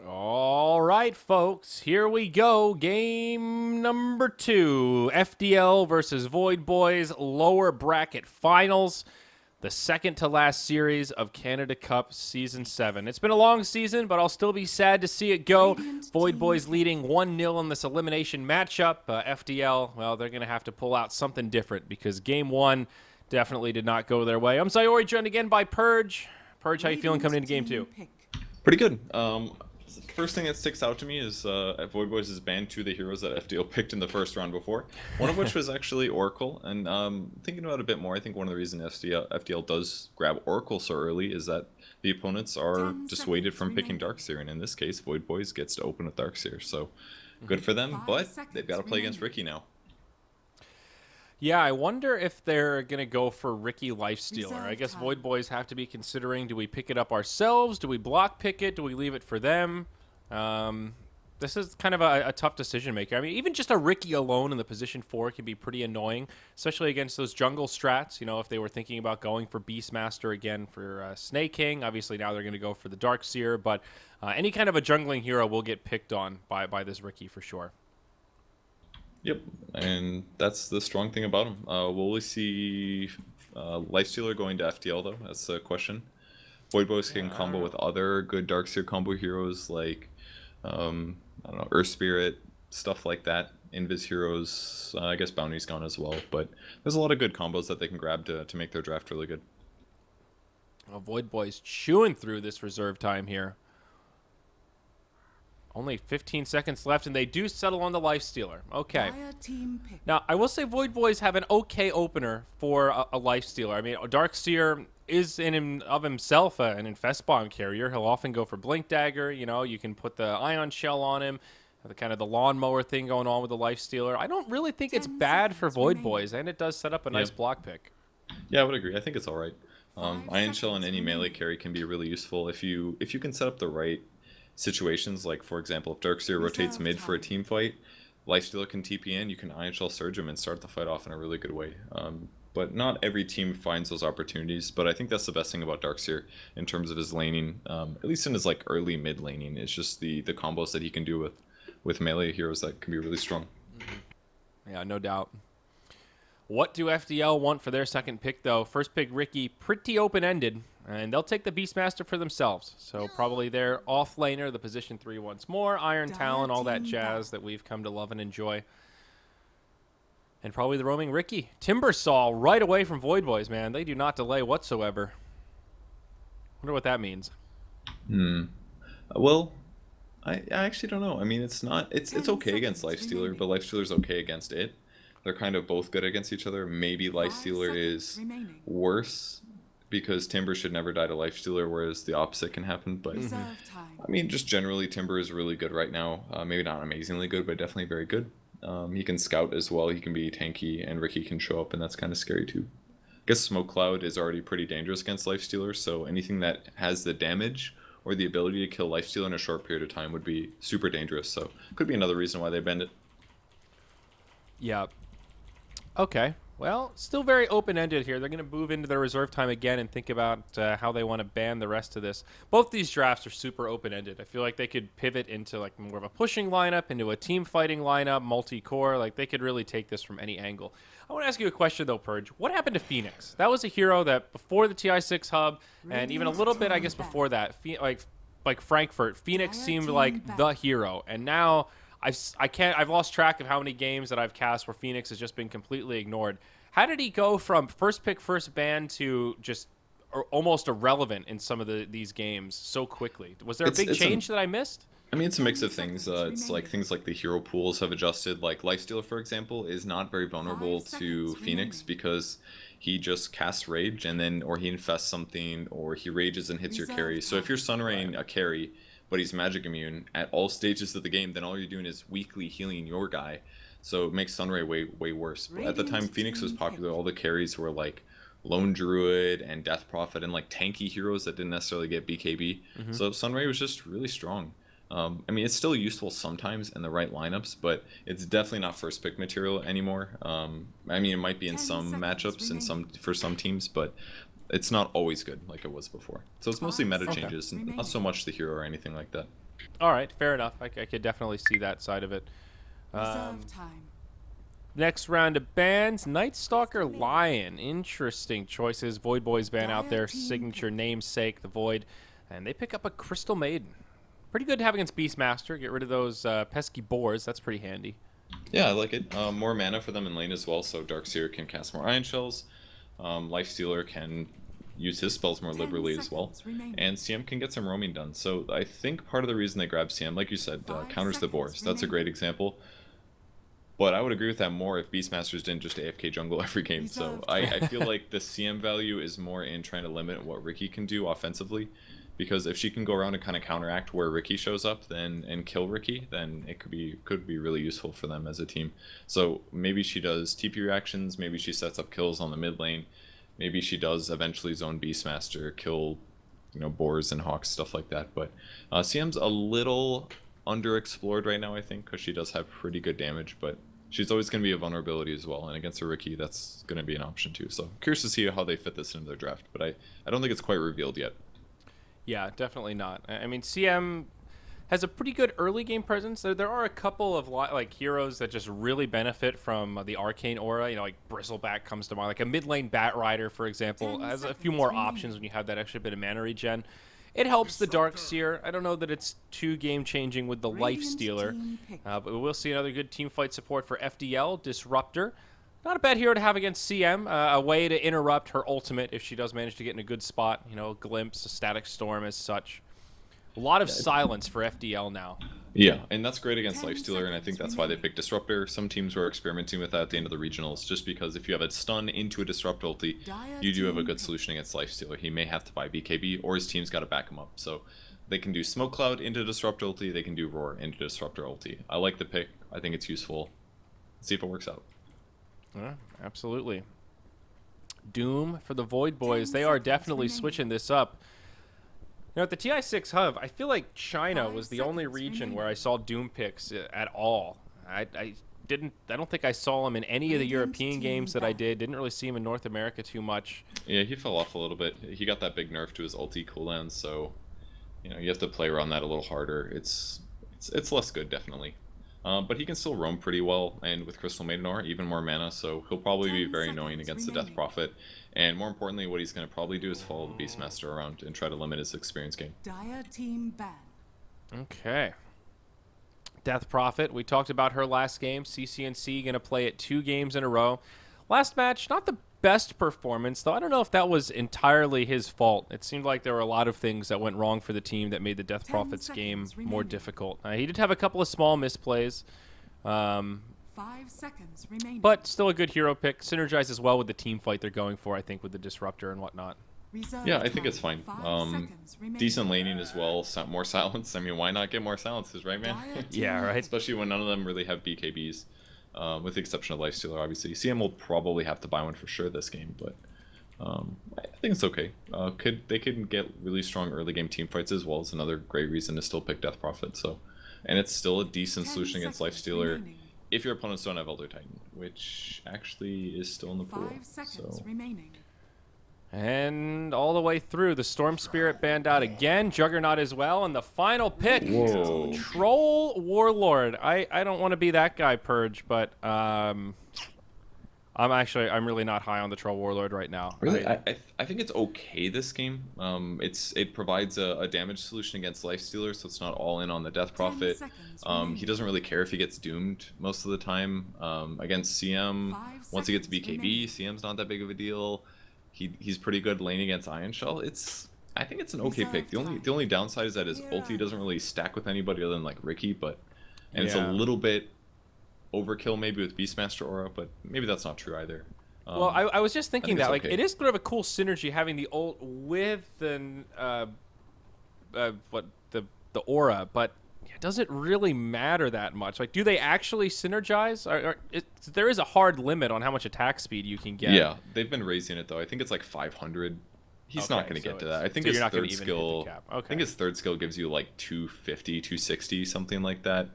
All right, folks, here we go. Game number 2, FDL versus Void Boys lower bracket finals. The second to last series of Canada Cup Season 7. It's been a long season, but I'll still be sad to see it go. Void Boys leading 1-0 in this elimination matchup. FDL, well, they're going to have to pull out something different because Game 1 definitely did not go their way. I'm Sayori, joined again by Purge. Purge, how you feeling coming into Game 2? Pretty good. First thing that sticks out to me is VoidBoys has banned 2 of the heroes that FDL picked in the first round before. One of which was actually Oracle. And thinking about it a bit more, I think one of the reasons FDL does grab Oracle so early is that the opponents are dissuaded from picking Darkseer. And in this case, VoidBoys gets to open with Darkseer. So good for them, but they've got to play against Ricky now. Yeah, I wonder if they're going to go for Ricky Lifestealer. I guess Void Boys have to be considering, do we pick it up ourselves? Do we block pick it? Do we leave it for them? This is kind of a tough decision maker. I mean, even just a Ricky alone in the position 4 can be pretty annoying, especially against those jungle strats. You know, if they were thinking about going for Beastmaster again for Snake King, obviously now they're going to go for the Darkseer, but any kind of a jungling hero will get picked on by this Ricky for sure. Yep, and that's the strong thing about him. Will we see Lifestealer going to FDL though? That's the question. VoidBoys can combo with other good Darkseer combo heroes like, I don't know, Earth Spirit, stuff like that. Invis heroes, I guess Bounty's gone as well, but there's a lot of good combos that they can grab to make their draft really good. Well, Void Boys chewing through this reserve time here. Only 15 seconds left, and they do settle on the Lifestealer. Okay. Now, I will say Void Boys have an okay opener for a Lifestealer. I mean, Darkseer is of himself an Infest Bomb carrier. He'll often go for Blink Dagger. You know, you can put the Ion Shell on him. The kind of the lawnmower thing going on with the Lifestealer. I don't really think it's bad for Void Boys, and it does set up a nice block pick. Yeah, I would agree. I think it's all right. Ion Shell in any melee carry can be really useful if you can set up the right situations. Like, for example, if Darkseer rotates mid for a team fight, Lifestealer can TP in, you can Ion Shell Surge him and start the fight off in a really good way. But not every team finds those opportunities, but I think that's the best thing about Darkseer in terms of his laning, at least in his like early mid laning. It's just the combos that he can do with melee heroes that can be really strong. Yeah, no doubt. What do FDL want for their second pick, though? First pick, Ricky, pretty open-ended, and they'll take the Beastmaster for themselves. So probably their off-laner, the position 3 once more, Iron Talon, all that jazz that we've come to love and enjoy. And probably the roaming Ricky. Timbersaw right away from Void Boys, man. They do not delay whatsoever. Wonder what that means. Well, I actually don't know. I mean, it's okay against Lifestealer, but Lifestealer's okay against it. They're kind of both good against each other. Maybe Lifestealer is worse because Timber should never die to Lifestealer, whereas the opposite can happen. But I mean, just generally, Timber is really good right now. Maybe not amazingly good, but definitely very good. He can scout as well. He can be tanky, and Ricky can show up, and that's kind of scary too. I guess Smoke Cloud is already pretty dangerous against Lifestealer, so anything that has the damage or the ability to kill Lifestealer in a short period of time would be super dangerous. So could be another reason why they bend it. Yeah. Okay. Well, still very open-ended here. They're going to move into their reserve time again and think about how they want to ban the rest of this. Both these drafts are super open-ended. I feel like they could pivot into like more of a pushing lineup, into a team fighting lineup, multi-core. Like they could really take this from any angle. I want to ask you a question though, Purge. What happened to Phoenix? That was a hero that before the TI6 hub and even a little bit, I guess, before that, like Frankfurt, Phoenix seemed like the hero, and now I've lost track of how many games that I've cast where Phoenix has just been completely ignored. How did he go from first pick, first ban to just almost irrelevant in some of these games so quickly? Was there a big change that I missed? I mean, it's a mix of things. It's like things like the hero pools have adjusted. Like Lifestealer, for example, is not very vulnerable to Phoenix because he just casts Rage and then, or he infests something, or he rages and hits your carry. So if you're Sunraying a carry, but he's magic immune at all stages of the game, then all you're doing is weakly healing your guy. So it makes Sunray way worse. But at the time Phoenix was popular, all the carries were like Lone Druid and Death Prophet and like tanky heroes that didn't necessarily get BKB. So Sunray was just really strong. I mean, it's still useful sometimes in the right lineups, but it's definitely not first pick material anymore. I mean, it might be in some matchups and for some teams, but it's not always good like it was before. So it's mostly meta changes, not so much the hero or anything like that. All right, fair enough. I could definitely see that side of it. Reserve time. Next round of bans, Night Stalker Lion. Interesting choices. VoidBoys ban out their signature namesake, the Void, and they pick up a Crystal Maiden. Pretty good to have against Beastmaster. Get rid of those pesky boars. That's pretty handy. Yeah, I like it. More mana for them in lane as well, so Darkseer can cast more Iron Shells. Lifestealer can use his spells more liberally as well. And CM can get some roaming done. So I think part of the reason they grabbed CM, like you said, counters the boars. That's a great example. But I would agree with that more if Beastmasters didn't just AFK jungle every game. So I feel like the CM value is more in trying to limit what Riki can do offensively. Because if she can go around and kind of counteract where Riki shows up and kill Riki, then it could be really useful for them as a team. So maybe she does TP reactions, maybe she sets up kills on the mid lane, maybe she does eventually zone Beastmaster, kill boars and hawks, stuff like that. But CM's a little underexplored right now, I think, because she does have pretty good damage, but she's always going to be a vulnerability as well, and against a Riki, that's going to be an option too. So curious to see how they fit this into their draft, but I don't think it's quite revealed yet. Yeah, definitely not. I mean, CM has a pretty good early game presence. There are a couple of like heroes that just really benefit from the arcane aura. Like Bristleback comes to mind. Like a mid lane Bat Rider, for example, has a few more options when you have that extra bit of mana regen. It helps the Darkseer. I don't know that it's too game-changing with the Lifestealer, but we'll see another good team fight support for FDL, Disruptor. Not a bad hero to have against CM, a way to interrupt her ultimate if she does manage to get in a good spot. A glimpse, a static storm as such. A lot of silence for FDL now. Yeah, and that's great against Lifestealer, and I think that's why they picked Disruptor. Some teams were experimenting with that at the end of the regionals, just because if you have a stun into a Disrupt ulti, you do have a good solution against Lifestealer. He may have to buy BKB, or his team's got to back him up. So they can do Smoke Cloud into Disrupt ulti, they can do Roar into Disruptor ulti. I like the pick. I think it's useful. Let's see if it works out. Yeah, absolutely. Doom for the VoidBoys. They are definitely switching this up. At the TI6 hub, I feel like China was the only region where I saw Doom picks at all. I don't think I saw him in any of the European games that I did. Didn't really see him in North America too much. Yeah, he fell off a little bit. He got that big nerf to his ulti cooldown, so you have to play around that a little harder. It's less good, definitely. But he can still roam pretty well, and with Crystal Maiden Aura, even more mana, so he'll probably be very annoying against the Death Prophet. And more importantly, what he's going to probably do is follow the Beastmaster around and try to limit his experience gain. Dire team ban. Okay. Death Prophet, we talked about her last game. CCNC going to play it 2 games in a row. Last match, not the best performance, though I don't know if that was entirely his fault. It seemed like there were a lot of things that went wrong for the team that made the Death Prophet's game more difficult. He did have a couple of small misplays. 5 seconds remaining. But still a good hero pick. Synergizes well with the team fight they're going for, I think, with the Disruptor and whatnot. Yeah, I think it's fine. Decent laning as well. More silence. I mean, why not get more silences, right, man? Yeah, right. Especially when none of them really have BKBs. With the exception of Lifestealer, obviously. CM will probably have to buy one for sure this game, but I think it's okay. They could get really strong early game team fights as well as another great reason to still pick Death Prophet. So, and it's still a decent solution against Lifestealer if your opponents don't have Elder Titan, which actually is still in the pool. 5 seconds remaining. And all the way through, the Storm Spirit banned out again, Juggernaut as well, and the final pick, Whoa. Troll Warlord. I don't want to be that guy, Purge, but I'm really not high on the Troll Warlord right now. Really, I think it's okay this game. It provides a damage solution against Lifestealer, so it's not all in on the Death Prophet. He doesn't really care if he gets doomed most of the time. Against CM, once he gets BKB, CM's not that big of a deal. He's pretty good lane against Iron Shell. I think it's an okay pick. The only downside is that his ulti doesn't really stack with anybody other than like Riki, and it's a little bit overkill maybe with Beastmaster Aura, but maybe that's not true either. Well, I was just thinking that okay. it is sort of a cool synergy having the ult with the aura, but does it really matter that much? Like, do they actually synergize? There is a hard limit on how much attack speed you can get. Yeah, they've been raising it though. I think it's like 500. He's not going to get to that. I think his third skill. I think his third skill gives you like 250, 260, something like that.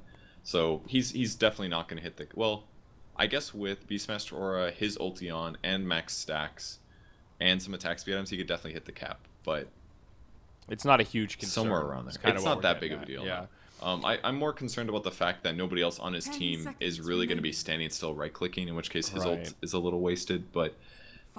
So he's definitely not going to hit the. Well, I guess with Beastmaster Aura, his ulti on, and max stacks, and some attack speed items, he could definitely hit the cap. But It's not a huge concern. Somewhere around there. Kinda It's what not we're that getting big of a at. deal. Yeah. No. I'm more concerned about the fact that nobody else on his 10 team is seconds really going to be remaining. standing still right-clicking, in which case his Right. ult is a little wasted. But,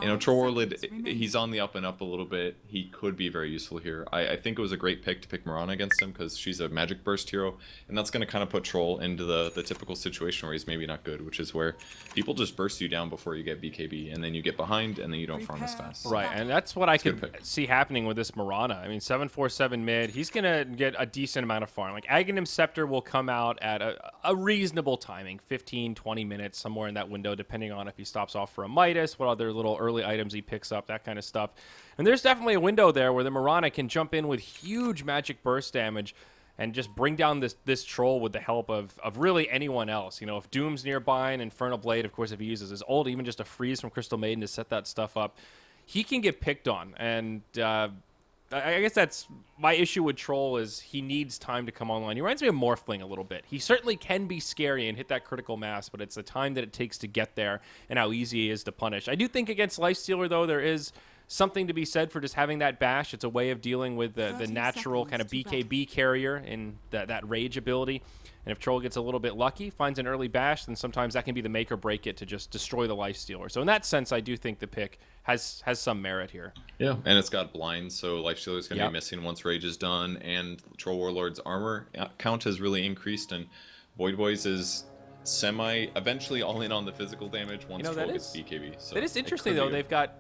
you know, 5 Troll Warlord, seconds remaining. he's on the up and up a little bit. He could be very useful here. I think it was a great pick to pick Mirana against him because she's a magic burst hero, and that's going to kind of put Troll into the typical situation where he's maybe not good, which is where people just burst you down before you get BKB, and then you get behind, and then you don't farm as fast. Right, and that's what I a good could pick. see happening with this Mirana. I mean, 747 mid, he's going to get a decent amount of farm. Like, Aghanim Scepter will come out at a reasonable timing, 15, 20 minutes, somewhere in that window, depending on if he stops off for a Midas, what other little early items he picks up, that kind of stuff. And there's definitely a window there where the Mirana can jump in with huge magic burst damage and just bring down this troll with the help of really anyone else. You know, if Doom's nearby and Infernal Blade, of course, if he uses his ult, even just a freeze from Crystal Maiden to set that stuff up, he can get picked on. And I guess that's my issue with Troll is he needs time to come online. He reminds me of Morphling a little bit. He certainly can be scary and hit that critical mass, but it's the time that it takes to get there and how easy he is to punish. I do think against Lifestealer, though, there is something to be said for just having that bash. It's a way of dealing with the 30 natural kind of seconds to BKB carrier and that rage ability. And if Troll gets a little bit lucky, finds an early bash, then sometimes that can be the make or break it to just destroy the Lifestealer. So in that sense, I do think the pick has some merit here. Yeah, and it's got blind, so Lifestealer's going to Yep. be missing once Rage is done, and Troll Warlord's armor count has really increased, and VoidBoys is eventually all in on the physical damage once that Troll is- gets BKB. So It is it interesting, could though. be They've got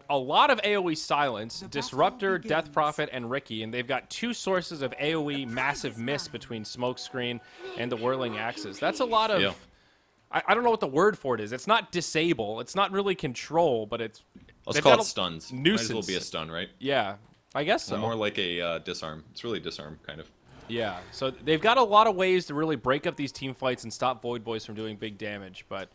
a lot of AoE silence, The battle Disruptor, Death begins. Prophet, and Ricky, and they've got two sources of AoE massive miss between Smokescreen and the Whirling Axes. That's a lot of... Yeah. I don't know what the word for it is. It's not disable. It's not really control, but it's... Let's they've call got it a stuns. Might as well nuisance. be a stun, right? Yeah, I guess so. Or more like a disarm. It's really disarm, kind of. Yeah, so they've got a lot of ways to really break up these team fights and stop VoidBoys from doing big damage, but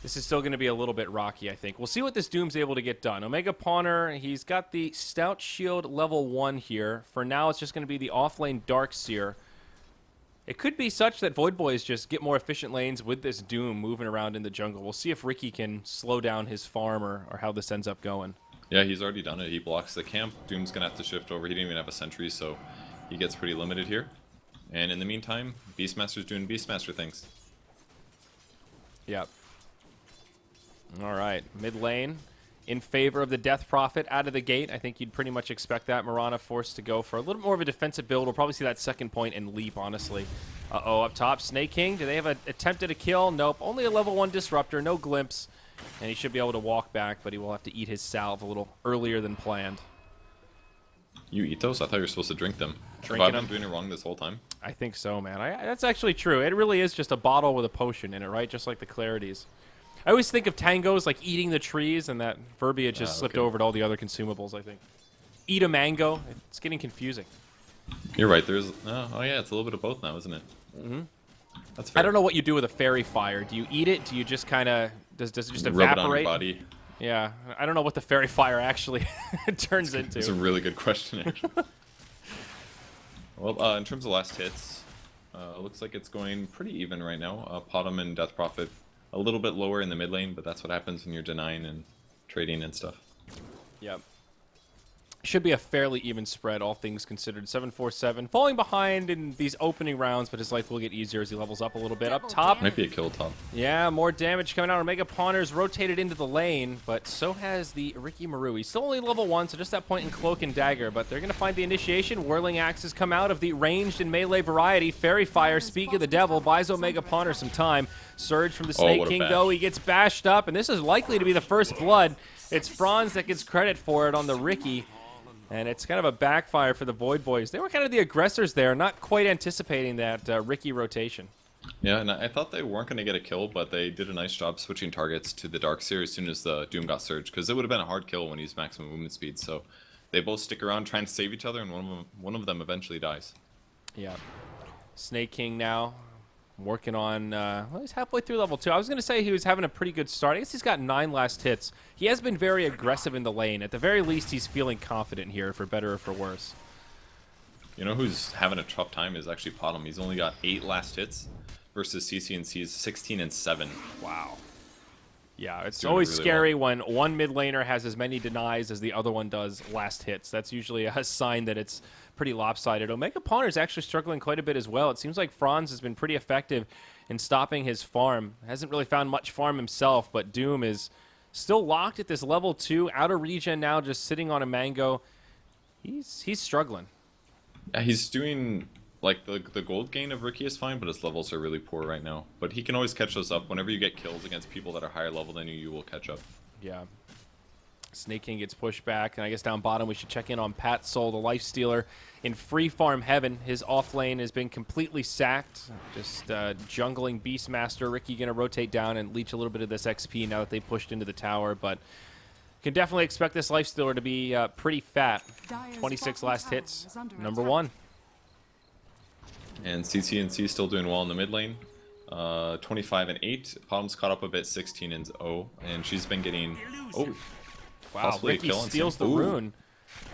this is still going to be a little bit rocky, I think. We'll see what this Doom's able to get done. Omega Pawner, he's got the Stout Shield level 1 here. For now, it's just going to be the offlane Darkseer. It could be such that VoidBoys just get more efficient lanes with this Doom moving around in the jungle. We'll see if Ricky can slow down his farm or how this ends up going. Yeah, he's already done it. He blocks the camp. Doom's going to have to shift over. He didn't even have a sentry, so he gets pretty limited here. And in the meantime, Beastmaster's doing Beastmaster things. Yep. All right, mid lane in favor of the Death Prophet out of the gate. I think you'd pretty much expect that. Mirana forced to go for a little more of a defensive build. We'll probably see that second point and leap, honestly. Uh-oh, up top, Snake King. Do they have an attempted a kill? Nope, only a level 1 Disruptor, no glimpse. And he should be able to walk back, but he will have to eat his salve a little earlier than planned. You eat those? I thought you were supposed to drink them. Drinking Have I been them? doing it wrong this whole time? I think so, man. That's actually true. It really is just a bottle with a potion in it, right? Just like the Clarities. I always think of tangos like eating the trees, and that verbiage just slipped okay. over to all the other consumables, I think. Eat a mango. It's getting confusing. You're right. There's... Oh, yeah, it's a little bit of both now, isn't it? Mm-hmm. That's fair. I don't know what you do with a fairy fire. Do you eat it? Do you just kind of... Does it just Rub it on your evaporate? body. Yeah. I don't know what the fairy fire actually turns It's a into. really good question, actually. Well, in terms of last hits, looks like it's going pretty even right now. Potom and Death Prophet a little bit lower in the mid lane, but that's what happens when you're denying and trading and stuff. Yep. Should be a fairly even spread, all things considered. 747 falling behind in these opening rounds, but his life will get easier as he levels up a little bit. Up top, Might be a kill top. yeah, more damage coming out. Omega Pawner's rotated into the lane, but so has the Ricky Maru. He's still only level 1, so just that point in Cloak and Dagger, but they're going to find the initiation. Whirling Axes come out of the ranged and melee variety. Fairy Fire, Speak of the Devil, buys Omega Pawner some time. Surge from the Snake what a King, bash. though. He gets bashed up, and this is likely to be the first blood. It's Franz that gets credit for it on the Ricky. And it's kind of a backfire for the VoidBoys. They were kind of the aggressors there, not quite anticipating that Ricky rotation. Yeah, and I thought they weren't going to get a kill, but they did a nice job switching targets to the Darkseer as soon as the Doom got surged, because it would have been a hard kill when he's maximum movement speed. So they both stick around trying to save each other, and one of them eventually dies. Yeah. Snake King now working on, well, he's halfway through level 2. I was going to say he was having a pretty good start. I guess he's got 9 last hits. He has been very aggressive in the lane. At the very least, he's feeling confident here, for better or for worse. You know who's having a tough time is actually Potom. He's only got 8 last hits versus CCNC's 16 and 7. Wow. Yeah, it's doing always really scary well. when one mid laner has as many denies as the other one does last hits. That's usually a sign that it's pretty lopsided. Omega Pawner is actually struggling quite a bit as well. It seems like Franz has been pretty effective in stopping his farm. Hasn't really found much farm himself, but Doom is still locked at this level 2, out of regen now, just sitting on a mango. He's struggling. Yeah, he's doing, like, the gold gain of Ricky is fine, but his levels are really poor right now. But he can always catch those up. Whenever you get kills against people that are higher level than you, you will catch up. Yeah. Snake King gets pushed back, and I guess down bottom we should check in on Pat Soul, the Lifestealer, in free farm heaven. His off lane has been completely sacked. Just jungling Beastmaster. Ricky going to rotate down and leech a little bit of this XP now that they pushed into the tower, but can definitely expect this Lifestealer to be pretty fat. 26 last hits, number 1. And CCNC still doing well in the mid lane. 25 and 8. Bottom's caught up a bit, 16 and 0. And she's been getting... Oh, wow, possibly a Ricky kill on steals the Ooh. rune.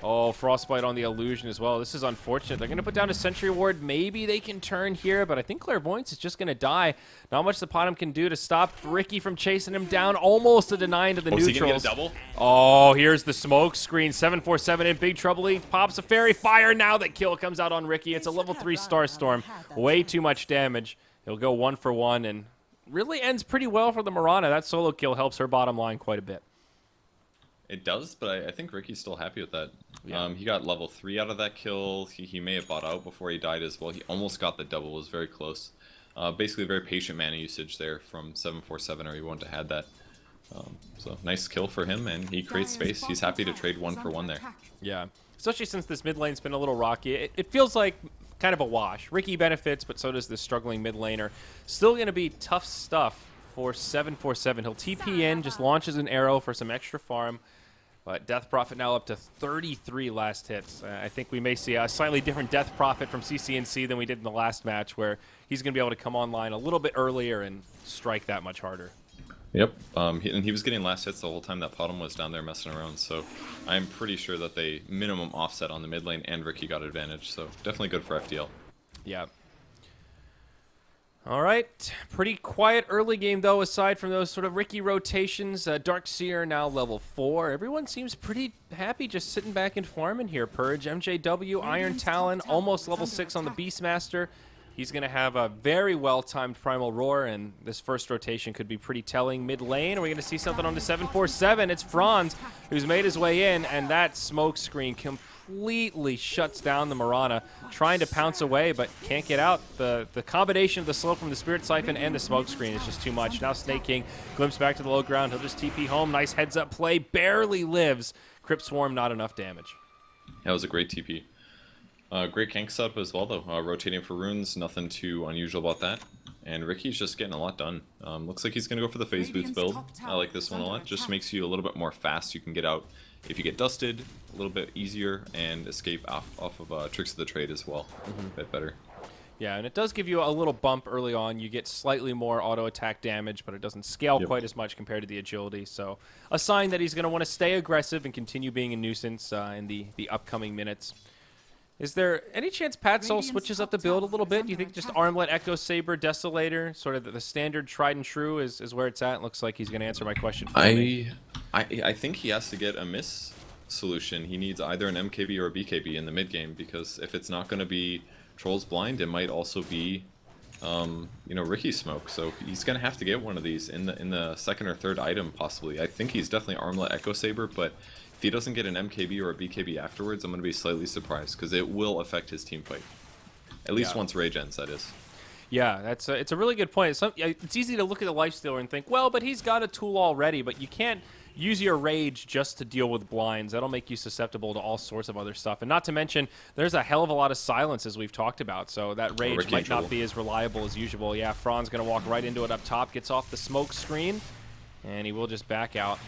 Oh, Frostbite on the illusion as well. This is unfortunate. They're going to put down a Sentry Ward. Maybe they can turn here, but I think Clairvoyance is just going to die. Not much the bottom can do to stop Ricky from chasing him down. Almost a deny into the neutrals. Is he going to get a double? Oh, here's the smoke screen. 747 in big trouble. He pops a fairy fire. Now that kill comes out on Ricky. It's a level 3 Star Storm. Way too much damage. He'll go 1 for 1 and really ends pretty well for the Mirana. That solo kill helps her bottom line quite a bit. It does, but I think Ricky's still happy with that. Yeah. He got level 3 out of that kill. He may have bought out before he died as well. He almost got the double. It was very close. Basically, very patient mana usage there from 747, or he wouldn't have had that. So nice kill for him, and he creates space. He's happy to trade 1 for 1 there. Yeah, especially since this mid lane's been a little rocky. It feels like kind of a wash. Ricky benefits, but so does this struggling mid laner. Still going to be tough stuff for 747. He'll TP in, just launches an arrow for some extra farm. But Death Prophet now up to 33 last hits. I think we may see a slightly different Death Prophet from CCNC than we did in the last match, where he's going to be able to come online a little bit earlier and strike that much harder. Yep, and he was getting last hits the whole time that bottom was down there messing around, so I'm pretty sure that they minimum offset on the mid lane, and Ricky got advantage, so definitely good for FDL. Yeah. All right, pretty quiet early game, though, aside from those sort of Ricky rotations. Darkseer now level 4. Everyone seems pretty happy just sitting back and farming here. Purge, MJW, Iron Talon, almost level 6 on the Beastmaster. He's going to have a very well-timed Primal Roar, and this first rotation could be pretty telling. Mid lane, are we going to see something on the 747? It's Franz, who's made his way in, and that smoke screen completely shuts down the Mirana, trying to pounce away, but can't get out. The combination of the slow from the Spirit Siphon and the smoke screen is just too much. Now Snake King glimpse back to the low ground. He'll just TP home. Nice heads-up play. Barely lives. Crypt Swarm, not enough damage. That was a great TP. Great gank setup as well, though. Rotating for runes, nothing too unusual about that. And Ricky's just getting a lot done. Looks like he's going to go for the phase boots build. I like this one a lot. Just makes you a little bit more fast. You can get out if you get dusted a little bit easier and escape off of Tricks of the Trade as well. A bit better. Yeah, and it does give you a little bump early on. You get slightly more auto attack damage, but it doesn't scale quite as much compared to the agility. So a sign that he's going to want to stay aggressive and continue being a nuisance in the upcoming minutes. Is there any chance Pat Soul switches up the build a little bit? Do you think just Armlet, Echo Saber, Desolator, sort of the standard tried and true is where it's at? It looks like he's going to answer my question for me. I think he has to get a miss solution. He needs either an MKB or a BKB in the mid game, because if it's not going to be Troll's Blind, it might also be Ricky Smoke. So he's going to have to get one of these in the second or third item possibly. I think he's definitely Armlet, Echo Saber, but if he doesn't get an MKB or a BKB afterwards, I'm going to be slightly surprised, because it will affect his team fight. At least once Rage ends, that is. Yeah, it's a really good point. It's easy to look at the Lifestealer and think, well, but he's got a tool already, but you can't use your Rage just to deal with blinds. That'll make you susceptible to all sorts of other stuff. And not to mention, there's a hell of a lot of silence, as we've talked about, so that Rage might not be as reliable as usual. Yeah, Fran's going to walk right into it up top, gets off the smoke screen, and he will just back out.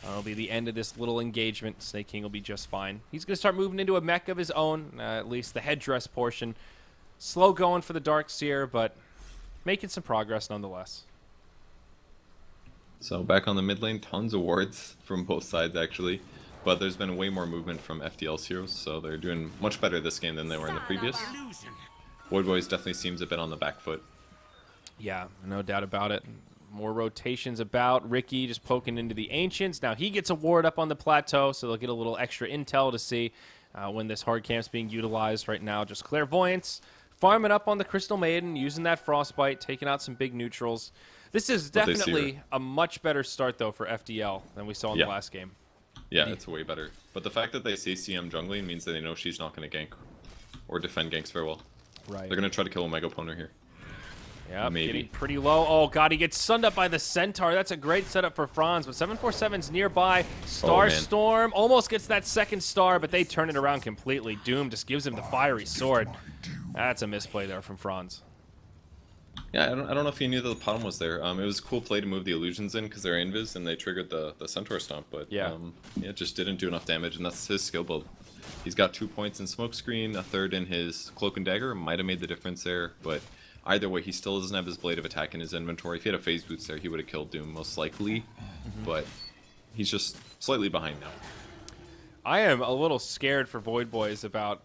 That'll be the end of this little engagement. Snake King will be just fine. He's going to start moving into a mech of his own, at least the headdress portion. Slow going for the Darkseer, but making some progress nonetheless. So back on the mid lane, tons of wards from both sides actually, but there's been way more movement from FDL's heroes, so they're doing much better this game than they were in the previous. VoidBoys definitely seems a bit on the back foot. Yeah, no doubt about it. More rotations about. Ricky just poking into the Ancients. Now he gets a ward up on the plateau, so they'll get a little extra intel to see when this hard camp's being utilized right now. Just Clairvoyance, farming up on the Crystal Maiden, using that Frostbite, taking out some big neutrals. This is definitely a much better start, though, for FDL than we saw in the last game. Yeah, it's way better. But the fact that they see CM jungling means that they know she's not going to gank or defend ganks very well. Right. They're going to try to kill a Mega Opponent here. Yeah, maybe. Getting pretty low. Oh, God, he gets sunned up by the Centaur. That's a great setup for Franz, but 747's nearby. Starstorm almost gets that second star, but they turn it around completely. Doom just gives him the fiery sword. That's a misplay there from Franz. Yeah, I don't know if he knew that the bottom was there. It was a cool play to move the illusions in because they're invis and they triggered the Centaur Stomp, but it just didn't do enough damage, and that's his skill build. He's got 2 points in Smokescreen, a third in his Cloak and Dagger. Might have made the difference there, but either way, he still doesn't have his Blade of Attack in his inventory. If he had a Phase Boots there, he would have killed Doom most likely, but he's just slightly behind now. I am a little scared for VoidBoys about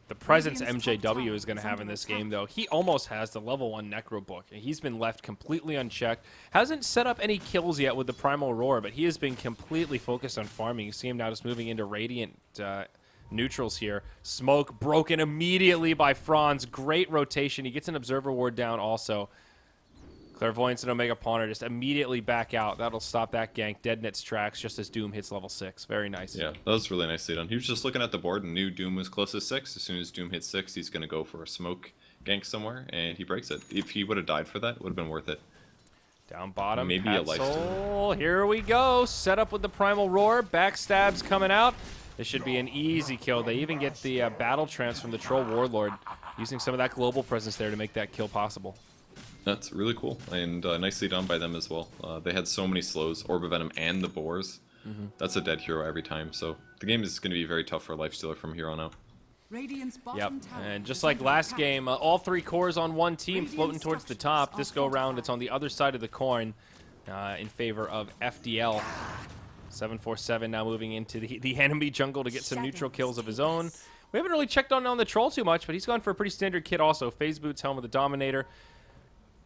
the presence MJW is going to have in this game, though. He almost has the level 1 Necro Book. He's been left completely unchecked. Hasn't set up any kills yet with the Primal Roar, but he has been completely focused on farming. You see him now just moving into Radiant neutrals here. Smoke broken immediately by Franz. Great rotation. He gets an Observer Ward down also. Clairvoyance and Omega Pawner just immediately back out. That'll stop that gank dead in its tracks just as Doom hits level 6. Very nice. Yeah, that was really nicely done. He was just looking at the board and knew Doom was close to 6. As soon as Doom hits 6, he's going to go for a smoke gank somewhere, and he breaks it. If he would have died for that, it would have been worth it. Down bottom, maybe a lifesteal. Here we go. Set up with the Primal Roar. Backstabs coming out. This should be an easy kill. They even get the Battle Trance from the Troll Warlord, using some of that global presence there to make that kill possible. That's really cool, and nicely done by them as well. They had so many slows, Orb of Venom and the Boars. That's a dead hero every time, so the game is going to be very tough for a Lifestealer from here on out. Yep, and just like last game, all 3 cores on one team floating towards the top. This go round, it's on the other side of the coin in favor of FDL. 747 now moving into the enemy jungle to get some neutral kills of his own. We haven't really checked on the troll too much, but he's gone for a pretty standard kit also. Phase Boots, Helm of the Dominator.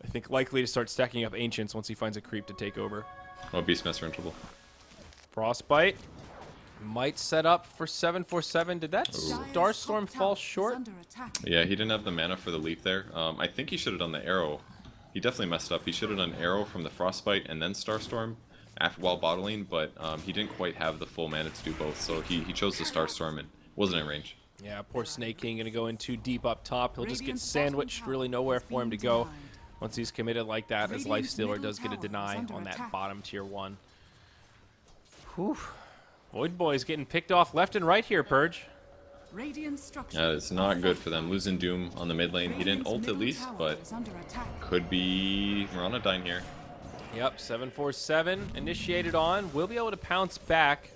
I think likely to start stacking up Ancients once he finds a creep to take over. Oh, Beastmaster in trouble. Frostbite might set up for 747. Did that Starstorm fall short? Yeah, he didn't have the mana for the leap there. I think he should have done the arrow. He definitely messed up. He should have done arrow from the Frostbite and then Starstorm while bottling, but he didn't quite have the full mana to do both, so he chose the Starstorm and wasn't in range. Yeah, poor Snake King gonna go in too deep up top. He'll just get sandwiched. Really nowhere for him to go once he's committed like that, as Lifestealer does get a deny on that bottom tier 1. Whew. VoidBoys getting picked off left and right here, Purge. Yeah, it's not good for them. Losing Doom on the mid lane. He didn't ult at least, but could be Mirana dying here. Yep, 747 initiated on. We'll be able to pounce back.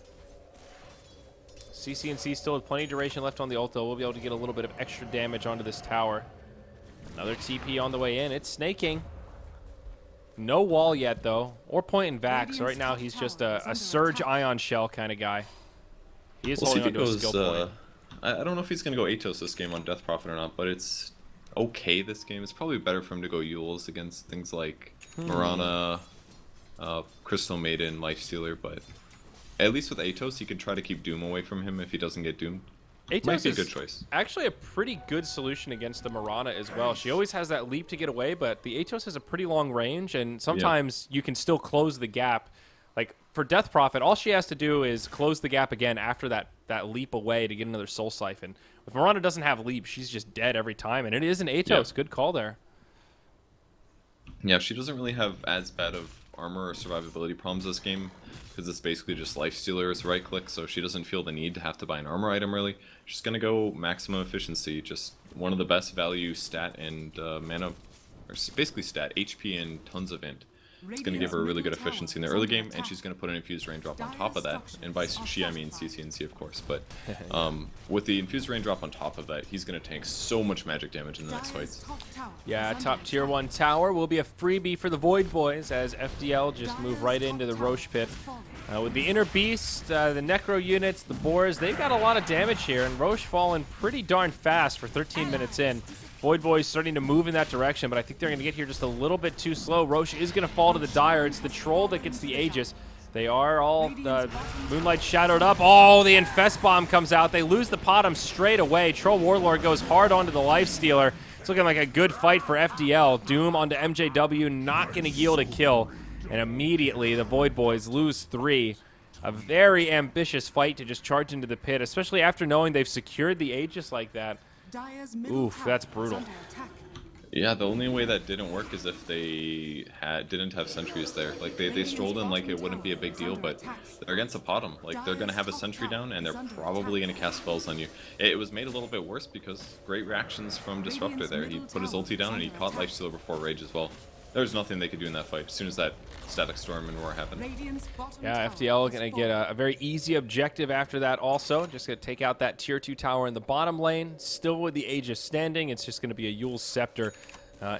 CCNC still with plenty of duration left on the ult, though. We'll be able to get a little bit of extra damage onto this tower. Another TP on the way in. It's snaking. No wall yet, though, or pointing back. So right now he's just a Surge Ion Shell kind of guy. He is holding on to a skill point. I don't know if he's going to go Atos this game on Death Prophet or not, but it's okay this game. It's probably better for him to go Yules against things like Mirana, Crystal Maiden, Lifestealer, but at least with Atos, he can try to keep Doom away from him if he doesn't get doomed. Atos might be a good choice. Actually a pretty good solution against the Mirana as well. She always has that leap to get away, but the Atos has a pretty long range, and sometimes you can still close the gap. Like, for Death Prophet, all she has to do is close the gap again after that leap away to get another Soul Siphon. If Mirana doesn't have leap, she's just dead every time, and it is an Atos. Yeah. Good call there. Yeah, she doesn't really have as bad of armor or survivability problems this game, because it's basically just Lifestealer's right click, so she doesn't feel the need to have to buy an armor item really. She's going to go maximum efficiency, just one of the best value stat and mana, or basically stat, HP and tons of int. It's going to give her a really good efficiency in the early game, and she's going to put an Infused Raindrop on top of that, and by she I mean CCNC of course, but with the Infused Raindrop on top of that, he's going to tank so much magic damage in the next fights. Yeah, top tier 1 tower will be a freebie for the VoidBoys as FDL just move right into the Roche pit. With the Inner Beast, the Necro units, the Boars, they've got a lot of damage here, and Roche falling pretty darn fast for 13 minutes in. VoidBoys starting to move in that direction, but I think they're going to get here just a little bit too slow. Roche is going to fall to the Dire. It's the Troll that gets the Aegis. They are all Moonlight shadowed up. Oh, the Infest Bomb comes out. They lose the Potom straight away. Troll Warlord goes hard onto the Lifestealer. It's looking like a good fight for FDL. Doom onto MJW, not going to yield a kill. And immediately the VoidBoys lose 3. A very ambitious fight to just charge into the pit, especially after knowing they've secured the Aegis like that. Oof, that's brutal. Yeah, the only way that didn't work is if they didn't have sentries there. Like they strolled in like it wouldn't be a big deal, but they're against a Potom. Like they're gonna have a sentry down and they're probably gonna cast spells on you. It was made a little bit worse because great reactions from Disruptor there. He put his ulti down and he caught Lifestealer before Rage as well. There was nothing they could do in that fight as soon as that Static Storm and Roar happened. Yeah, FDL going to get a very easy objective after that also. Just going to take out that tier 2 tower in the bottom lane. Still with the Aegis standing. It's just going to be a Yule's Scepter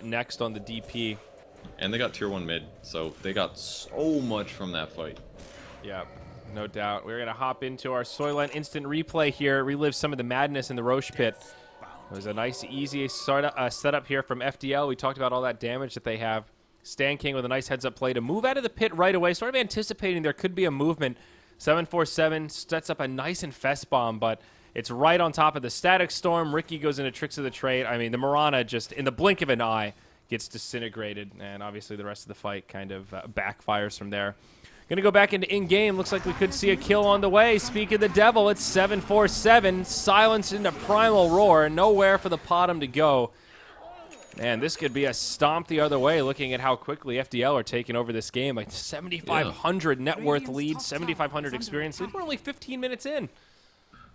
next on the DP. And they got tier 1 mid, so they got so much from that fight. Yeah, no doubt. We're going to hop into our Soylent instant replay here, relive some of the madness in the Roche pit. It was a nice, easy setup here from FDL. We talked about all that damage that they have. Stan King with a nice heads-up play to move out of the pit right away, sort of anticipating there could be a movement. 747 sets up a nice Infest Bomb, but it's right on top of the Static Storm. Ricky goes into Tricks of the Trade. I mean, the Mirana just, in the blink of an eye, gets disintegrated, and obviously the rest of the fight kind of backfires from there. Gonna go back into in-game. Looks like we could see a kill on the way. Speak of the devil, it's 747. Silence into Primal Roar. Nowhere for the Potom to go. Man, this could be a stomp the other way, looking at how quickly FDL are taking over this game. Like 7,500 net worth lead, 7,500 experience lead. We're only 15 minutes in.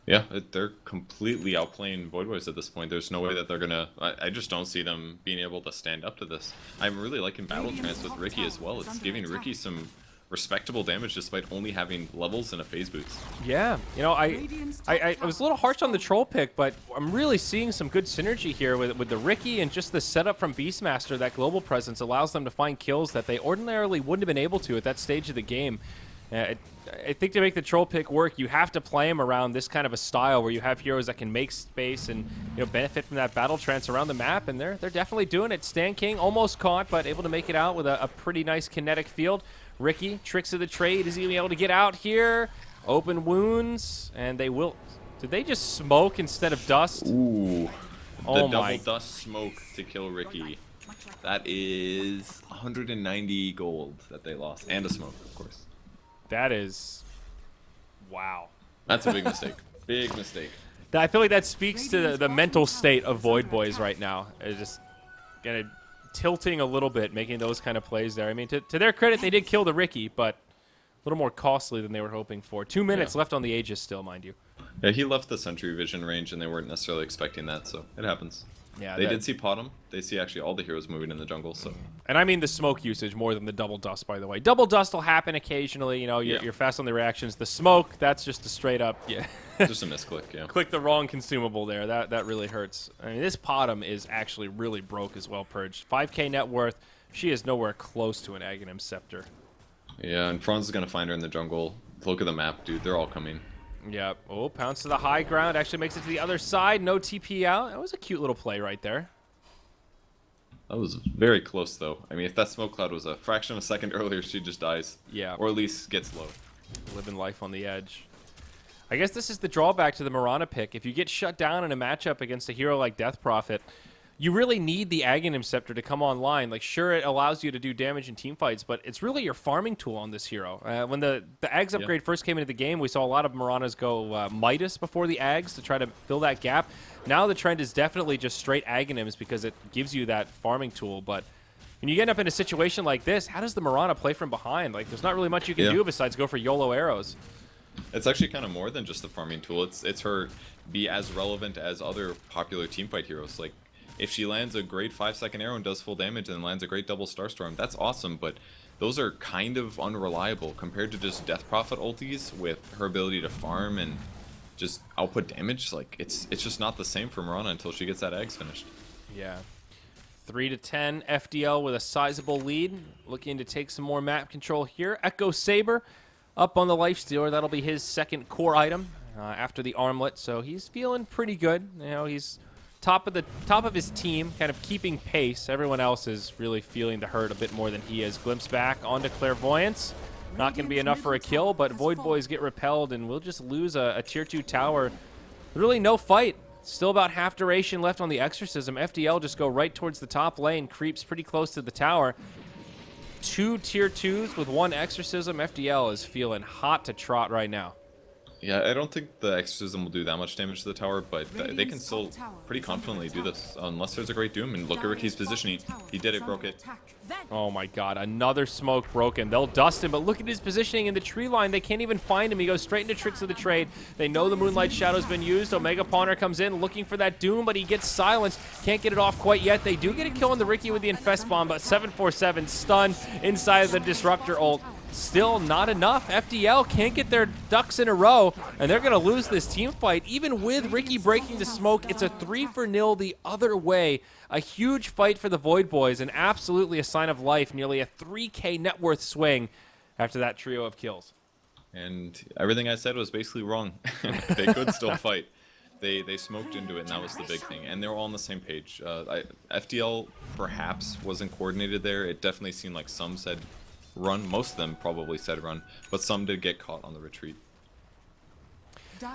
Yeah, they're completely outplaying VoidBoys at this point. There's no way that they're gonna... I just don't see them being able to stand up to this. I'm really liking Battle Trance with Ricky as well. It's giving Ricky some respectable damage despite only having levels and a phase boost. Yeah, you know, I was a little harsh on the Troll pick, but I'm really seeing some good synergy here with the Ricky, and just the setup from Beastmaster. That global presence allows them to find kills that they ordinarily wouldn't have been able to at that stage of the game. I think to make the Troll pick work, you have to play him around this kind of a style where you have heroes that can make space and, you know, benefit from that battle trance around the map, and they're definitely doing it. Stan King almost caught, but able to make it out with a pretty nice kinetic field. Ricky, Tricks of the Trade, is he going to be able to get out here? Open wounds, and they will. Did they just smoke instead of dust? Ooh. Oh the my. double dust smoke to kill Ricky. That is 190 gold that they lost. And a smoke, of course. That is... wow. That's a big mistake. Big mistake. I feel like that speaks to the mental state of VoidBoys right now. It's just kind of tilting a little bit, making those kind of plays there. I mean, to their credit, they did kill the Ricky, but a little more costly than they were hoping for. 2 minutes left on the Aegis still, mind you. Yeah, he left the sentry vision range, and they weren't necessarily expecting that, so it happens. Yeah, they did see Potom. They see actually all the heroes moving in the jungle, so... And I mean the smoke usage more than the double dust, by the way. Double dust will happen occasionally, you know, you're fast on the reactions. The smoke, that's just a straight up, just a misclick, yeah. Click the wrong consumable there. That really hurts. I mean, this Potom is actually really broke as well, Purged. 5k net worth. She is nowhere close to an Aghanim Scepter. Yeah, and Franz is going to find her in the jungle. Look at the map, dude. They're all coming. Yeah. Oh, pounce to the high ground. Actually makes it to the other side. No TP out. That was a cute little play right there. That was very close, though. I mean, if that smoke cloud was a fraction of a second earlier, she just dies. Yeah. Or at least gets low. Living life on the edge. I guess this is the drawback to the Mirana pick. If you get shut down in a matchup against a hero like Death Prophet, you really need the Aghanim Scepter to come online. Like, sure, it allows you to do damage in teamfights, but it's really your farming tool on this hero. When the Ags upgrade first came into the game, we saw a lot of Miranas go Midas before the Ags to try to fill that gap. Now the trend is definitely just straight Aghanims because it gives you that farming tool. But when you end up in a situation like this, how does the Mirana play from behind? Like, there's not really much you can do besides go for YOLO arrows. It's actually kind of more than just the farming tool. It's her be as relevant as other popular teamfight heroes. Like, if she lands a great 5-second arrow and does full damage and lands a great double Starstorm, that's awesome, but those are kind of unreliable compared to just Death Prophet ultis with her ability to farm and just output damage. Like, it's just not the same for Mirana until she gets that eggs finished. Yeah. 3-10, FDL with a sizable lead. Looking to take some more map control here. Echo Saber up on the Lifestealer. That'll be his second core item after the armlet, so he's feeling pretty good. You know, he's top of his team, kind of keeping pace. Everyone else is really feeling the hurt a bit more than he is. Glimpse back onto Clairvoyance. Not going to be enough for a kill, but VoidBoys get repelled, and we'll just lose a tier 2 tower. Really no fight. Still about half duration left on the Exorcism. FDL just go right towards the top lane, creeps pretty close to the tower. 2 tier 2s with 1 Exorcism. FDL is feeling hot to trot right now. Yeah, I don't think the Exorcism will do that much damage to the tower, but they can still pretty confidently do this, unless there's a Great Doom. And look at Ricky's positioning. He did it, broke it. Oh my god, another smoke broken. They'll dust him, but look at his positioning in the tree line. They can't even find him. He goes straight into Tricks of the Trade. They know the Moonlight Shadow's been used. Omega Pawner comes in looking for that Doom, but he gets silenced. Can't get it off quite yet. They do get a kill on the Ricky with the Infest Bomb, but 747 stunned inside of the Disruptor ult. Still not enough. FDL can't get their ducks in a row, and they're going to lose this team fight. Even with Ricky breaking the smoke, it's a 3-0 the other way. A huge fight for the VoidBoys, and absolutely a sign of life. Nearly a 3K net worth swing after that trio of kills. And everything I said was basically wrong. They could still fight. They smoked into it, and that was the big thing. And they were all on the same page. FDL perhaps wasn't coordinated there. It definitely seemed like some said run. Most of them probably said run, but some did get caught on the retreat.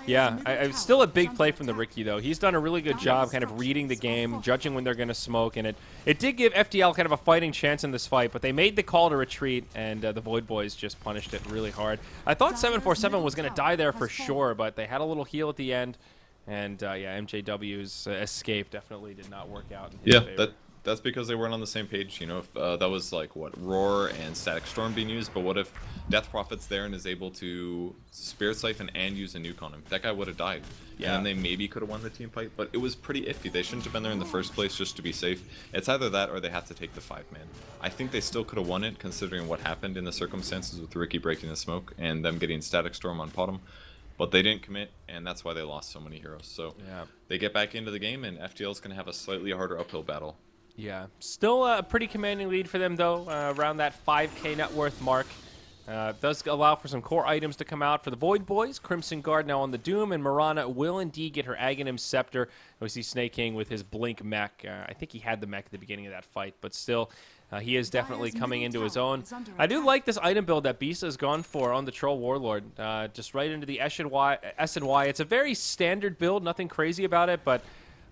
Yeah, it's still a big play from the Ricky, though. He's done a really good job kind of reading the game, judging when they're going to smoke, and it did give FDL kind of a fighting chance in this fight, but they made the call to retreat, and the VoidBoys just punished it really hard. I thought 747 was going to die there for sure, but they had a little heal at the end, and yeah, MJW's escape definitely did not work out in his favor. That's because they weren't on the same page. You know, if that was like what Roar and Static Storm being used, but what if Death Prophet's there and is able to Spirit Siphon and use a nuke on him? That guy would have died. Yeah. And then they maybe could have won the team fight, but it was pretty iffy. They shouldn't have been there in the first place just to be safe. It's either that or they have to take the 5-man. I think they still could have won it considering what happened in the circumstances with Ricky breaking the smoke and them getting Static Storm on bottom. But they didn't commit, and that's why they lost so many heroes. So yeah, they get back into the game, and FTL is going to have a slightly harder uphill battle. Yeah, still a pretty commanding lead for them, though, around that 5K net worth mark. Does allow for some core items to come out for the VoidBoys. Crimson Guard now on the Doom, and Mirana will indeed get her Aghanim Scepter. We see Snake King with his Blink mech. I think he had the mech at the beginning of that fight, but still, he is definitely coming into his own. I do like this item build that Bisa has gone for on the Troll Warlord. Just right into the S&Y. It's a very standard build, nothing crazy about it, but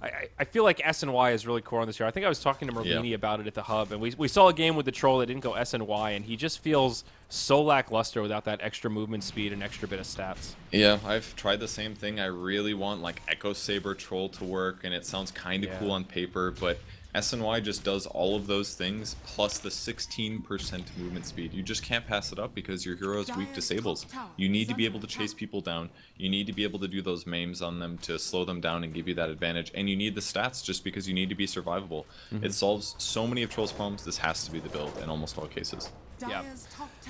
I feel like S&Y is really core on this hero. I think I was talking to Merlini about it at the hub, and we saw a game with the Troll that didn't go S&Y, and he just feels so lackluster without that extra movement speed and extra bit of stats. Yeah, I've tried the same thing. I really want like Echo Saber Troll to work, and it sounds kind of cool on paper, but S&Y just does all of those things plus the 16% movement speed. You just can't pass it up because your hero is weak disables. You need to be able to chase people down. You need to be able to do those maims on them to slow them down and give you that advantage. And you need the stats just because you need to be survivable. It solves so many of Troll's problems. This has to be the build in almost all cases. Yeah,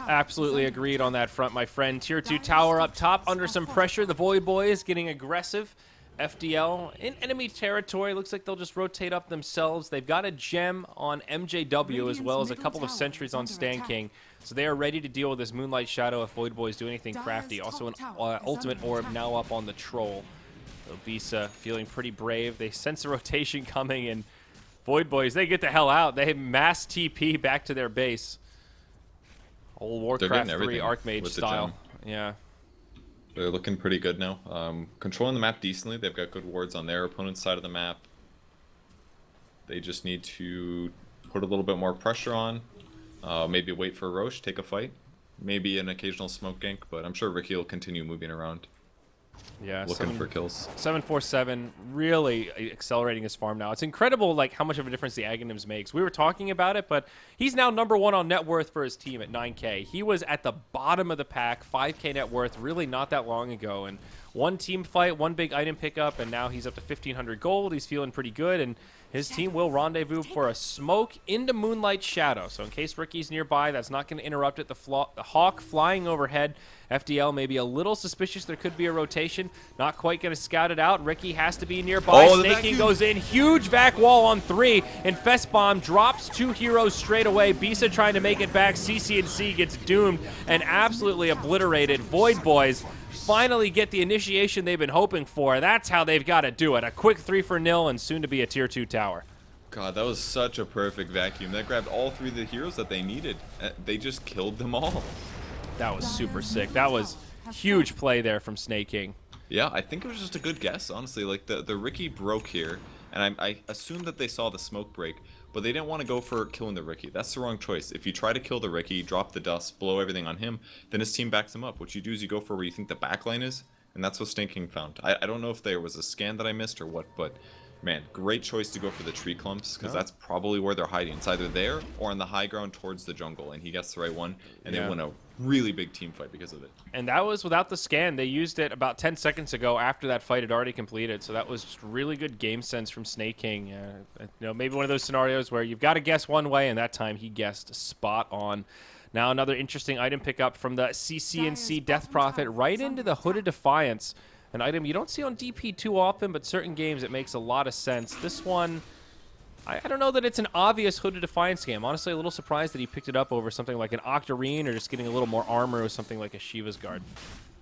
absolutely agreed on that front, my friend. Tier 2 tower up top under some pressure. The VoidBoys getting aggressive. FDL in enemy territory. Looks like they'll just rotate up themselves. They've got a gem on MJW as well as a couple of sentries on Stan King. So they are ready to deal with this Moonlight Shadow if VoidBoys do anything crafty. Also an ultimate orb now up on the Troll. So Bisa feeling pretty brave. They sense a rotation coming, and VoidBoys, they get the hell out. They mass TP back to their base. Old Warcraft 3 Archmage style. Yeah. They're looking pretty good now. Controlling the map decently. They've got good wards on their opponent's side of the map. They just need to put a little bit more pressure on. Maybe wait for Roche, take a fight. Maybe an occasional smoke gank, but I'm sure Ricky will continue moving around. Yeah, looking for kills. 747 really accelerating his farm now. It's incredible like how much of a difference the Aghanims makes. We were talking about it, but he's now #1 on net worth for his team at 9K. He was at the bottom of the pack, 5K net worth, really not that long ago. And one team fight, one big item pickup, and now he's up to 1,500 gold. He's feeling pretty good, and his team will rendezvous for a smoke into Moonlight Shadow. So in case Ricky's nearby, that's not going to interrupt it. The Hawk flying overhead. FDL may be a little suspicious there could be a rotation. Not quite going to scout it out. Ricky has to be nearby. Snake King goes in. Huge back wall on 3. Infest Bomb drops 2 heroes straight away. Bisa trying to make it back. CC&C gets doomed and absolutely obliterated. VoidBoys finally get the initiation they've been hoping for. That's how they've got to do it. A quick 3-for-0 and soon to be a tier 2 tower. God, that was such a perfect vacuum. That grabbed all 3 of the heroes that they needed. They just killed them all. That was super sick. That was huge play there from Snake King. Yeah, I think it was just a good guess, honestly. Like, the Riki broke here, and I assumed that they saw the smoke break, but they didn't want to go for killing the Riki. That's the wrong choice. If you try to kill the Riki, drop the dust, blow everything on him, then his team backs him up. What you do is you go for where you think the backline is, and that's what Snake King found. I don't know if there was a scan that I missed or what, but man, great choice to go for the tree clumps, because that's probably where they're hiding. It's either there or on the high ground towards the jungle, and he gets the right one, and they win a really big team fight because of it. And that was without the scan. They used it about 10 seconds ago after that fight had already completed, so that was just really good game sense from Snake King. Maybe one of those scenarios where you've got to guess one way, and that time he guessed spot on. Now another interesting item pickup from the CCNC Death Prophet right into the Hooded Defiance. An item you don't see on DP too often, but certain games it makes a lot of sense. This one, I don't know that it's an obvious Hooded Defiance game. Honestly, a little surprised that he picked it up over something like an Octarine or just getting a little more armor with something like a Shiva's Guard.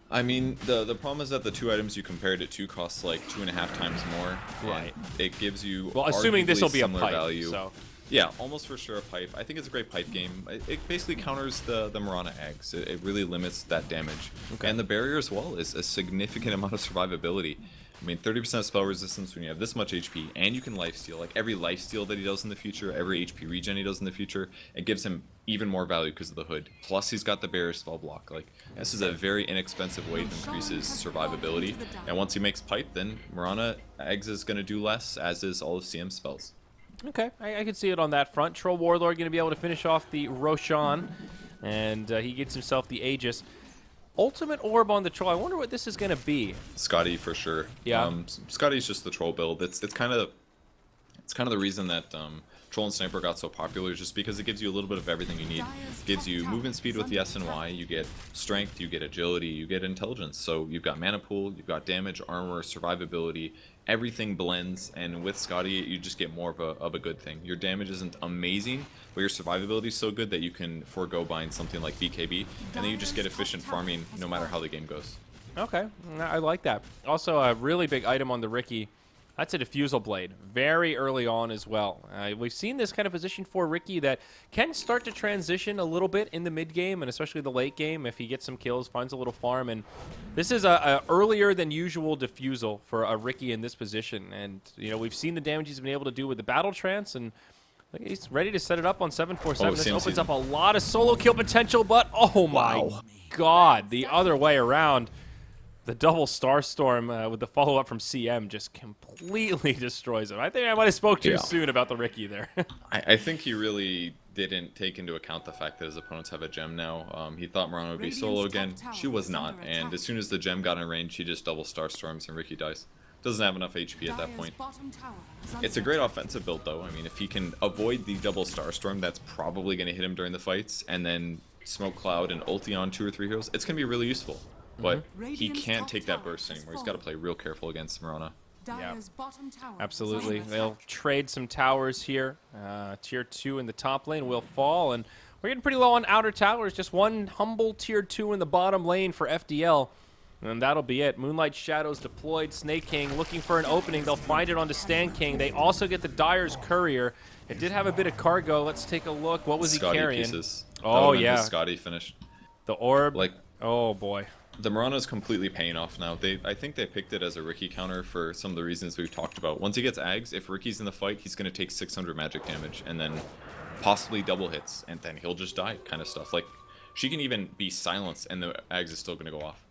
I mean, the problem is that the 2 items you compared it to cost like 2.5 times more. Right. It gives you assuming this will be a pipe, value. So. Yeah, almost for sure a pipe. I think it's a great pipe game. It basically counters the Mirana eggs. It really limits that damage. Okay. And the barrier as well is a significant amount of survivability. I mean, 30% spell resistance when you have this much HP, and you can lifesteal. Like every lifesteal that he does in the future, every HP regen he does in the future, it gives him even more value because of the hood. Plus, he's got the barrier spell block. Like, this is a very inexpensive way to increase his survivability. And once he makes pipe, then Mirana eggs is going to do less, as is all of CM spells. Okay, I can see it on that front. Troll Warlord going to be able to finish off the Roshan, and he gets himself the Aegis. Ultimate Orb on the Troll. I wonder what this is going to be. Scotty for sure. Yeah. Scotty's just the Troll build. It's kind of the reason that Troll and Sniper got so popular, just because it gives you a little bit of everything you need. It gives you movement speed with the S and Y, you get strength, you get agility, you get intelligence. So you've got mana pool, you've got damage, armor, survivability. Everything blends, and with Scotty, you just get more of a good thing. Your damage isn't amazing, but your survivability is so good that you can forego buying something like BKB, and then you just get efficient farming no matter how the game goes. Okay, I like that. Also, a really big item on the Riki. That's a Diffusal Blade, very early on as well. We've seen this kind of position for Riki that can start to transition a little bit in the mid game, and especially the late game if he gets some kills, finds a little farm. And this is a earlier than usual Diffusal for a Riki in this position. And we've seen the damage he's been able to do with the Battle Trance, and he's ready to set it up on 747. This opens up a lot of solo kill potential, but oh my god, the other way around. The double Starstorm with the follow-up from CM just completely destroys him. I think I might have spoke too soon about the Riki there. I think he really didn't take into account the fact that his opponents have a gem now. He thought Mirana would be solo again. She was not, and as soon as the gem got in range, he just double Starstorms and Riki dies. Doesn't have enough HP at that point. It's a great offensive build, though. I mean, if he can avoid the double Starstorm, that's probably going to hit him during the fights, and then Smoke Cloud and ulti on 2 or 3 heroes. It's going to be really useful. But he can't take that burst anymore. He's got to play real careful against Mirana. Yeah, absolutely. They'll trade some towers here. Tier 2 in the top lane will fall, and we're getting pretty low on outer towers. Just one humble Tier 2 in the bottom lane for FDL, and that'll be it. Moonlight Shadows deployed. Snake King looking for an opening. They'll find it onto Stan King. They also get the Dyer's Courier. It did have a bit of cargo. Let's take a look. What was he carrying? Pieces. Oh, yeah. Scotty finished. The orb. Oh, boy. The Mirana is completely paying off now. I think they picked it as a Riki counter for some of the reasons we've talked about. Once he gets Ags, if Riki's in the fight, he's going to take 600 magic damage and then possibly double hits, and then he'll just die kind of stuff. Like, she can even be silenced and the Ags is still going to go off.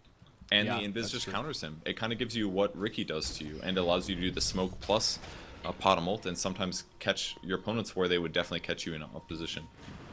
And the Invis just counters him. It kind of gives you what Riki does to you and allows you to do the smoke plus pot of ult and sometimes catch your opponents where they would definitely catch you in opposition.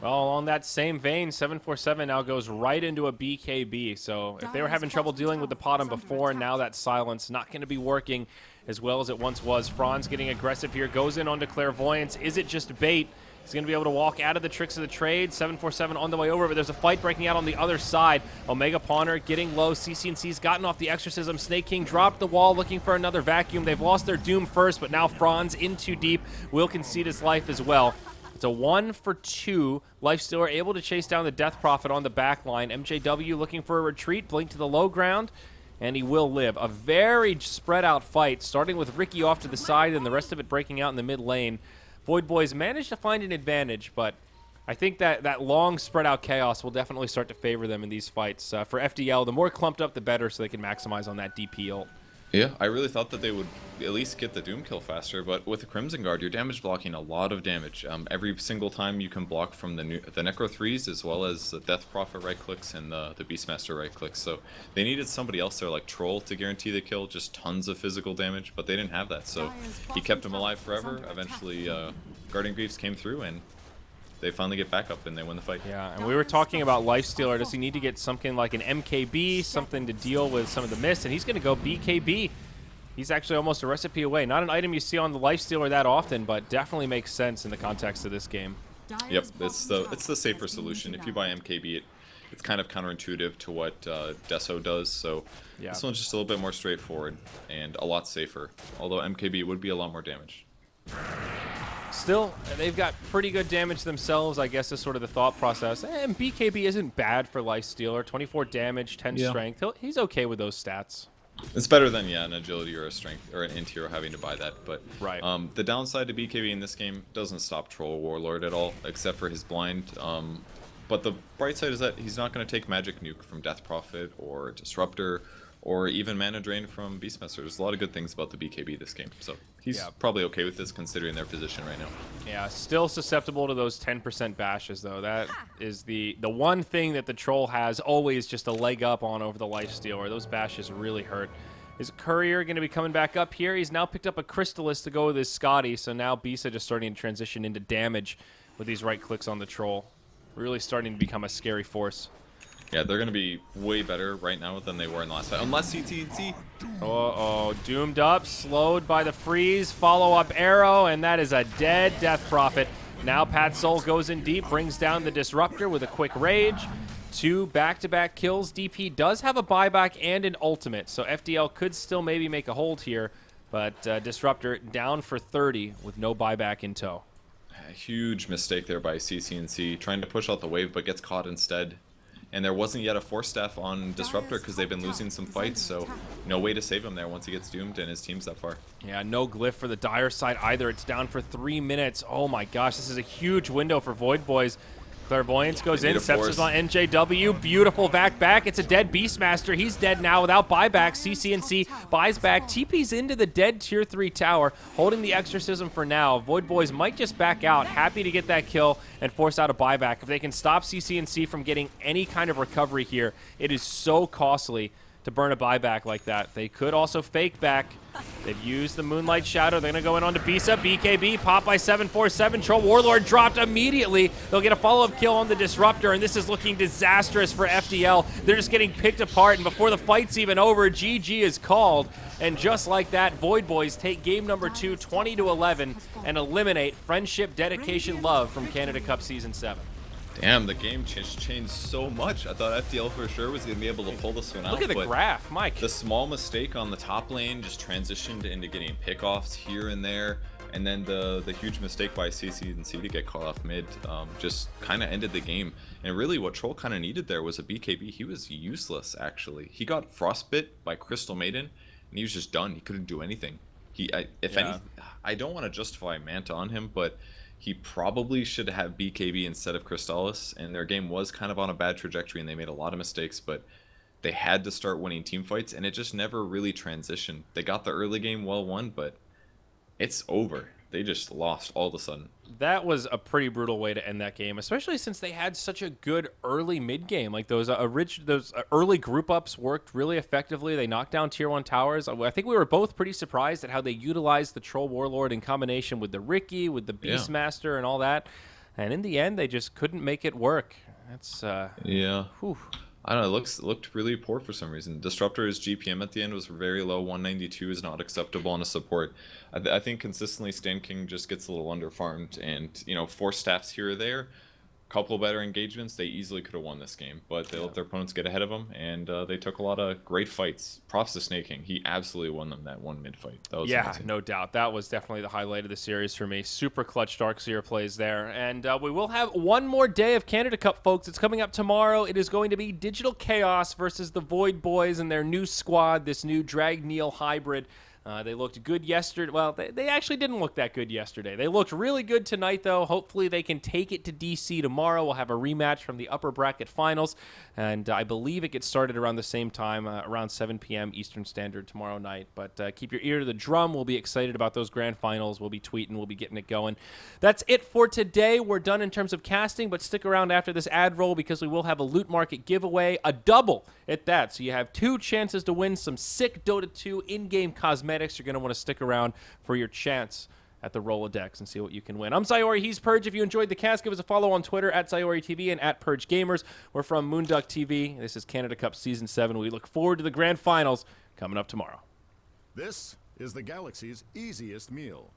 Well, on that same vein, 747 now goes right into a BKB. So if they were having trouble dealing with the Potom before, now that silence not going to be working as well as it once was. Franz getting aggressive here, goes in onto Clairvoyance. Is it just bait? He's going to be able to walk out of the tricks of the trade. 747 on the way over, but there's a fight breaking out on the other side. Omega Pawner getting low. CCNC's gotten off the Exorcism. Snake King dropped the wall looking for another vacuum. They've lost their Doom first, but now Franz in too deep will concede his life as well. It's a 1-for-2. Lifestealer able to chase down the Death Prophet on the back line. MJW looking for a retreat. Blink to the low ground. and he will live. A very spread out fight, starting with Ricky off to the side and the rest of it breaking out in the mid lane. VoidBoys managed to find an advantage, but I think that long spread out chaos will definitely start to favor them in these fights. For FDL, the more clumped up, the better, so they can maximize on that DP ult. Yeah, I really thought that they would at least get the Doom kill faster, but with the Crimson Guard, you're damage blocking a lot of damage. Every single time you can block from the Necro 3s, as well as the Death Prophet right clicks and the Beastmaster right clicks. So they needed somebody else there like Troll to guarantee the kill, just tons of physical damage, but they didn't have that. So he kept him alive forever. Eventually, Guardian Greaves came through, and they finally get back up and they win the fight. Yeah, and we were talking about Lifestealer. Does he need to get something like an MKB, something to deal with some of the miss? And he's going to go BKB. He's actually almost a recipe away. Not an item you see on the Lifestealer that often, but definitely makes sense in the context of this game. Yep, it's the safer solution. If you buy MKB, it's kind of counterintuitive to what Deso does. So yeah. This one's just a little bit more straightforward and a lot safer. Although MKB would be a lot more damage. Still, they've got pretty good damage themselves, I guess is sort of the thought process. And BKB isn't bad for Lifestealer. 24 damage, 10 strength. He's okay with those stats. It's better than, an agility or a strength or an int hero having to buy that. But right. The downside to BKB in this game doesn't stop Troll Warlord at all, except for his blind. But the bright side is that he's not going to take Magic Nuke from Death Prophet or Disruptor or even Mana Drain from Beastmaster. There's a lot of good things about the BKB this game. So he's probably okay with this considering their position right now. Yeah, still susceptible to those 10% bashes, though. That is the one thing that the Troll has always just a leg up on over the Lifestealer. Those bashes really hurt. Is Courier going to be coming back up here? He's now picked up a Crystallis to go with his Scotty, so now Bisa just starting to transition into damage with these right clicks on the Troll. Really starting to become a scary force. Yeah, they're going to be way better right now than they were in the last fight. Unless CTNC. Uh-oh. Doomed up, slowed by the freeze, follow-up arrow, and that is a dead Death Prophet. Now Pat Soul goes in deep, brings down the Disruptor with a quick rage. 2 back-to-back kills. DP does have a buyback and an ultimate, so FDL could still maybe make a hold here, but Disruptor down for 30 with no buyback in tow. A huge mistake there by CCNC, trying to push out the wave, but gets caught instead. And there wasn't yet a Force Staff on Disruptor because they've been losing some fights, so no way to save him there once he gets doomed and his team's that far. Yeah, no glyph for the Dire side either. It's down for 3 minutes. Oh my gosh, this is a huge window for VoidBoys. Clairvoyance goes in, Sepsis on NJW, beautiful back. It's a dead Beastmaster. He's dead now without buyback. CCNC buys back, TP's into the dead tier 3 tower, holding the Exorcism for now. VoidBoys might just back out, happy to get that kill and force out a buyback. If they can stop CCNC from getting any kind of recovery here, it is so costly to burn a buyback like that. They could also fake back. They've used the Moonlight Shadow. They're going to go in onto Bisa. BKB, pop by 747. Troll Warlord dropped immediately. They'll get a follow-up kill on the Disruptor, and this is looking disastrous for FDL. They're just getting picked apart, and before the fight's even over, GG is called. And just like that, VoidBoys take game number 2, 20-11, and eliminate Friendship, Dedication, Love from Canada Cup Season 7. Damn, the game changed so much. I thought FDL for sure was going to be able to pull this one out. Look at the graph, Mike. The small mistake on the top lane just transitioned into getting pickoffs here and there. And then the huge mistake by CCNC to get caught off mid just kind of ended the game. And really what Troll kind of needed there was a BKB. He was useless, actually. He got frostbit by Crystal Maiden, and he was just done. He couldn't do anything. I don't want to justify Manta on him, but he probably should have BKB instead of Crystallis, and their game was kind of on a bad trajectory, and they made a lot of mistakes, but they had to start winning team fights, and it just never really transitioned. They got the early game well won, but it's over. They just lost all of a sudden. That was a pretty brutal way to end that game, especially since they had such a good early mid game. Like those early group ups worked really effectively. They knocked down tier 1 towers. I think we were both pretty surprised at how they utilized the Troll Warlord in combination with the Ricky, with the Beastmaster, and all that. And in the end, they just couldn't make it work. That's whew. I don't know, it looked really poor for some reason. Disruptor's GPM at the end was very low. 192 is not acceptable on a support. I think consistently Stan King just gets a little underfarmed, and Force Staffs here or there couple better engagements, they easily could have won this game, but they let their opponents get ahead of them, and they took a lot of great fights. Props to Snake King. He absolutely won them that one mid fight. That was amazing. No doubt. That was definitely the highlight of the series for me. Super clutch Darkseer plays there. And we will have one more day of Canada Cup, folks. It's coming up tomorrow. It is going to be Digital Chaos versus the VoidBoys and their new squad, this new Drag-Neil hybrid. They looked good yesterday. Well, they actually didn't look that good yesterday. They looked really good tonight, though. Hopefully they can take it to DC tomorrow. We'll have a rematch from the upper bracket finals, and I believe it gets started around the same time, around 7 p.m. Eastern Standard tomorrow night. But keep your ear to the drum. We'll be excited about those grand finals. We'll be tweeting. We'll be getting it going. That's it for today. We're done in terms of casting, but stick around after this ad roll because we will have a loot market giveaway, a double at that. So you have 2 chances to win some sick Dota 2 in-game cosmetics. You're going to want to stick around for your chance at the Rolodex and see what you can win. I'm Sayori, he's Purge. If you enjoyed the cast, give us a follow on Twitter at SayoriTV and at Purge Gamers. We're from moonducktv. This is Canada Cup Season 7. We look forward to the grand finals coming up tomorrow. This is the galaxy's easiest meal.